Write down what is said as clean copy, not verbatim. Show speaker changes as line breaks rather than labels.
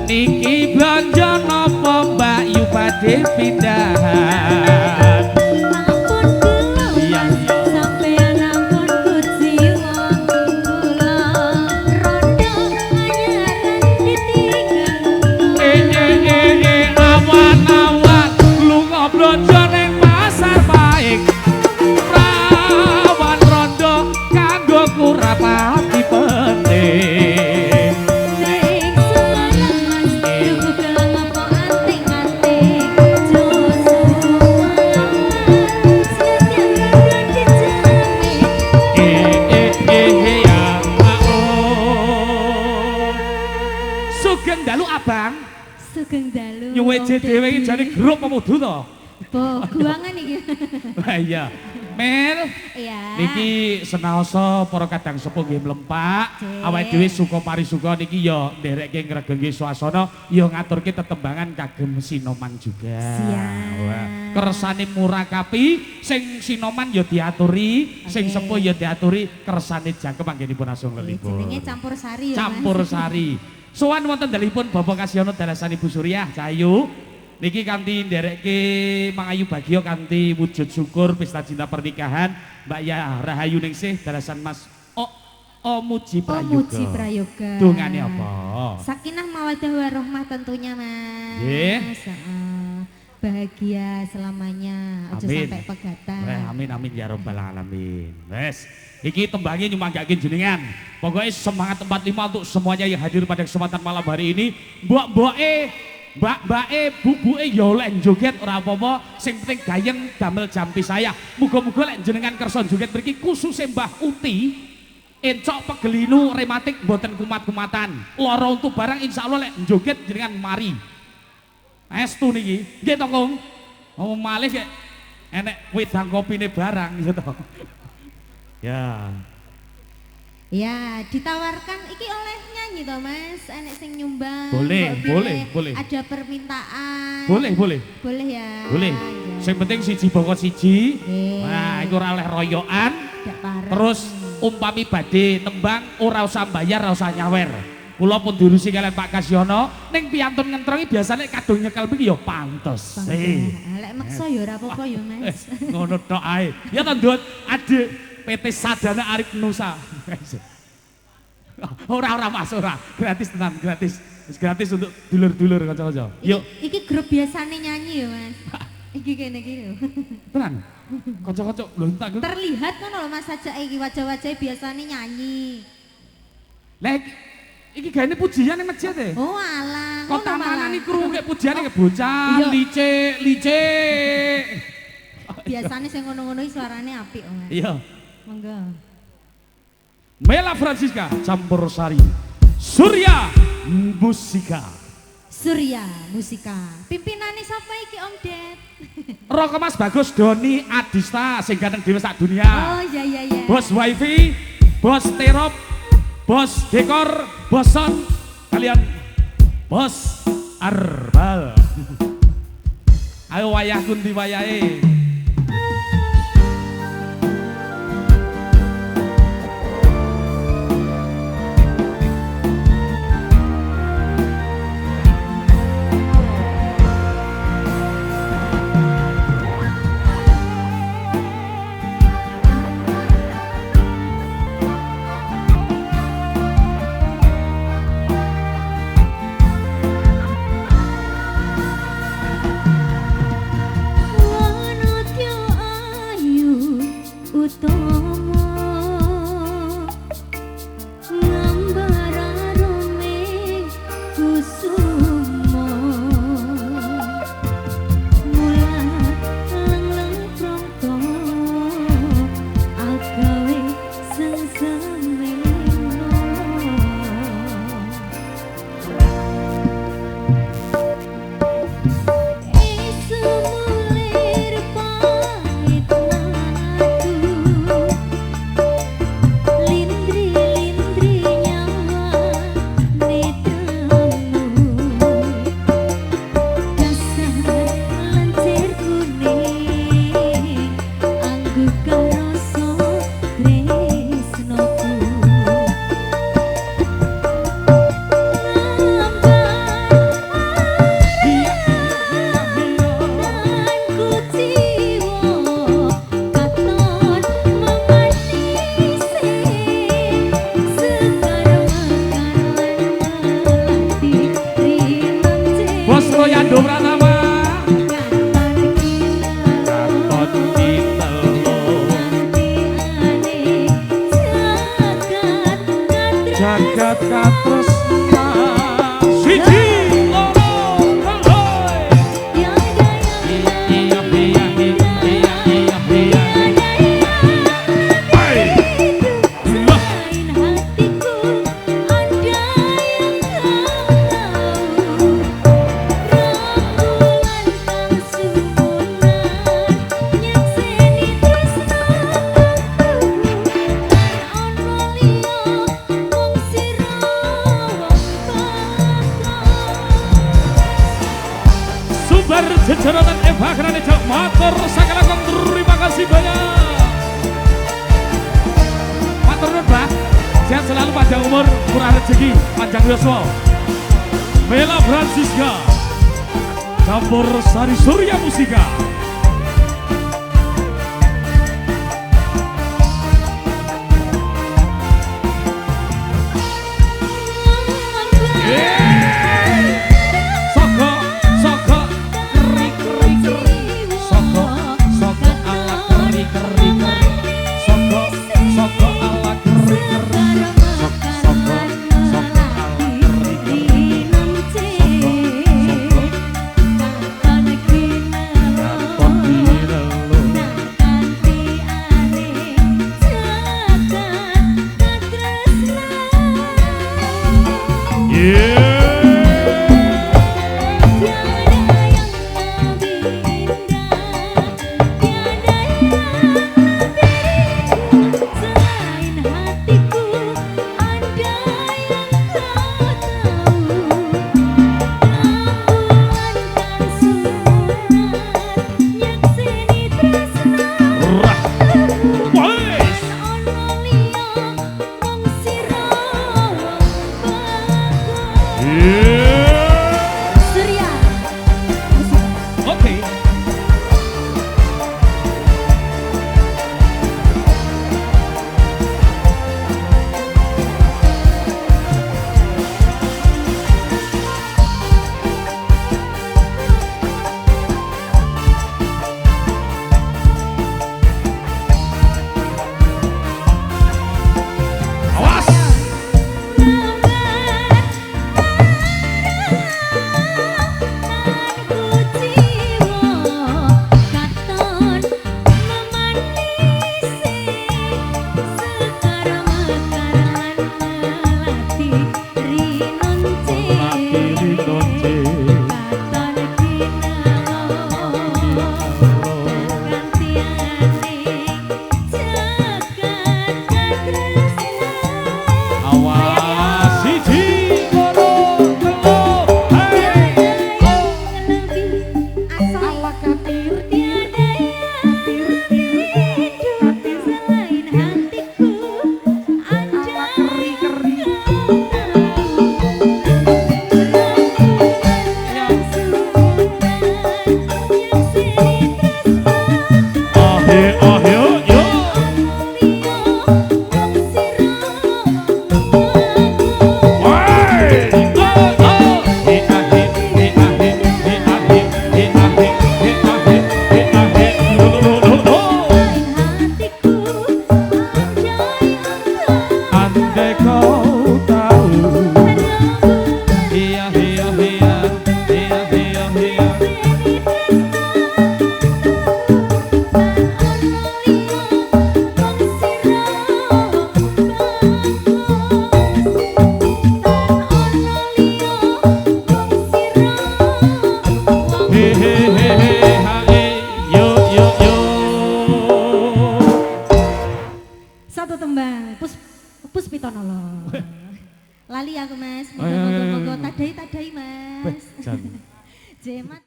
Niki blanja napa Mbak Yu badhe pindahan.
Ampun kula sampeyan ampun kujiwa kula rondo anyaran ditinggal.
Awan-awan lunga blanja ning pasar baik. Rawan rondo kanggo kurapati penting.
Sugeng dalu.
Nyuwe dhewe iki jane grup apa mudu to?
Bo, guangan iki.
Wah iya. Mel.
Iya.
Niki senaosa para kadang sepuh nggih mlempak. Awake dhewe suka parisuka niki ya nderekke ngregengke swasana, ya ngaturke tetembangan kagem Sinoman juga.
Siap.
Kersane murakapi, sing Sinoman ya diaturi, sing sepuh ya diaturi, kersane jangkep anggenipun asung lelipun.
Jenenge campur sari ya.
Campur sari. Sowan wonten dalipun Bapak Kasyono dalasan Ibu Suriah Cahayu niki kanthi nderekke mangayu bagya kanthi wujud syukur pesta cinta pernikahan Mbak Ya Rahayu Ningsih dalasan Mas Muji Prayoga.
Muji Prayoga.
Dungane apa?
Sakinah mawaddah warahmah tentunya Mas.
Nggih.
Bahagia selamanya, aja sampai pegatan.
Amin amin ya rabbal alamin. Wes, iki tembangnya nyumanggake jenengan. Pokoknya semangat 45 untuk semuanya yang hadir pada kesempatan malam hari ini. Mbak-mbake, bubuke ya oleh joget ora apa-apa, sing penting gayeng damel jampi saya. Muga-muga lek jenengan kersa joget mriki khusus Mbah Uti, encok pegelinu rematik mboten kumat-kumatan. Lara untuk barang insyaallah lek joget jenengan mari. Estu niki, nggih to Kong. Oh malih kek enek wedang kopine barang gitu. Ya.
Ya, ditawarkan iki oleh nyanyi toh Mas, enek sing nyumbang.
Boleh.
Ada permintaan.
Boleh.
Boleh ya.
Boleh.
Ya.
Sing penting siji bongko siji.
Okay.
Nah, iku ora oleh royokan. Terus umpami badhe tembang ora usah bayar, ora usah nyawer. Kula pun diurusi kalian Pak Kasyono, ning piyantun ngentrongi biasane kadung nyekel mriki ya pantes.
Lek meksa ya ora apa-apa ya Mas.
Ngono tok ae. Ya to Ndut, adik PT Sadana Arif Nusa. Ora Mas, ora. Gratis tenan, gratis. Gratis untuk dulur-dulur kanca-kanca. Yuk.
Iki grup biasane nyanyi ya Mas. Iki kene iki lho.
Tenan. Kanca-kanca lho tak
terlihat kan lho Mas sajak iki wajah-wajah biasane nyanyi.
Lek iki gaene pujian ning masjid e.
Oh alah.
Kota mana nih kru kayak pujian kayak bocah, licik.
Biasanya sing ngono-ngono iki suarane apik Mas.
Iya.
Monggo.
Mela Francisca campur sari. Surya Musika.
Surya Musika. Pimpinane sapa iki Om Ded?
Roko Mas Bagus Doni Adista sing ganteng dhewe sak dunia.
Oh iya.
Bos Wifi, Bos Terop, Bos Dekor, Bos Son, kalian Bos Arbal. Ayo wayah kunti wayahe.
Wono
tresna siji loro hoi iya iya iya iya iya iya Jajaran Eva Granejak matur sakalakon terima kasih banyak. Matur nuwun, Mbah. Sehat selalu, panjang umur, murah rezeki, panjang yuswa. Bella Francisca, Campur Sari Surya Musika.
Satu tembang, Puspitonolong. Lali aku Mas, moga-moga tadai-tadai Mas.
Jan.
Jemat.